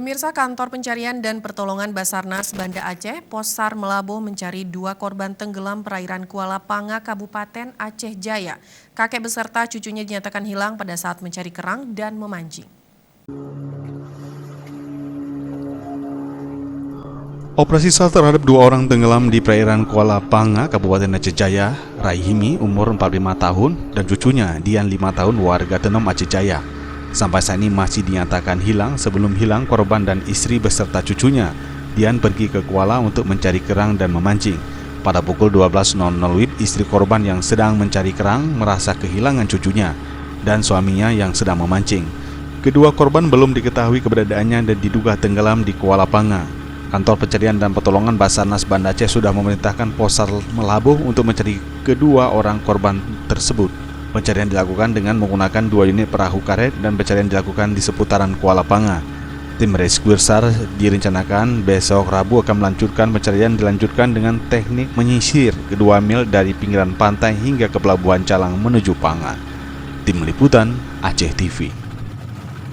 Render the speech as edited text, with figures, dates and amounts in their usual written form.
Pemirsa, Kantor Pencarian dan Pertolongan Basarnas Banda Aceh, Posar Melabuh mencari 2 korban tenggelam perairan Kuala Panga, Kabupaten Aceh Jaya. Kakek beserta cucunya dinyatakan hilang pada saat mencari kerang dan memancing. Operasi SAR terhadap 2 orang tenggelam di perairan Kuala Panga, Kabupaten Aceh Jaya, Raihimi, umur 45 tahun, dan cucunya, Dian 5 tahun, warga Tenom, Aceh Jaya. Sampai saat ini masih dinyatakan hilang. Sebelum hilang, korban dan istri beserta cucunya, Dian pergi ke Kuala untuk mencari kerang dan memancing. Pada pukul 12.00 WIB, istri korban yang sedang mencari kerang merasa kehilangan cucunya dan suaminya yang sedang memancing. Kedua korban belum diketahui keberadaannya dan diduga tenggelam di Kuala Panga. Kantor Pencarian dan Pertolongan Basarnas Banda Aceh sudah memerintahkan Posar Melabuh untuk mencari kedua orang korban tersebut. Pencarian dilakukan dengan menggunakan 2 unit perahu karet dan pencarian dilakukan di seputaran Kuala Panga. Tim rescue SAR direncanakan besok Rabu akan melanjutkan pencarian dengan teknik menyisir 2 mil dari pinggiran pantai hingga ke Pelabuhan Calang menuju Panga. Tim Liputan Aceh TV.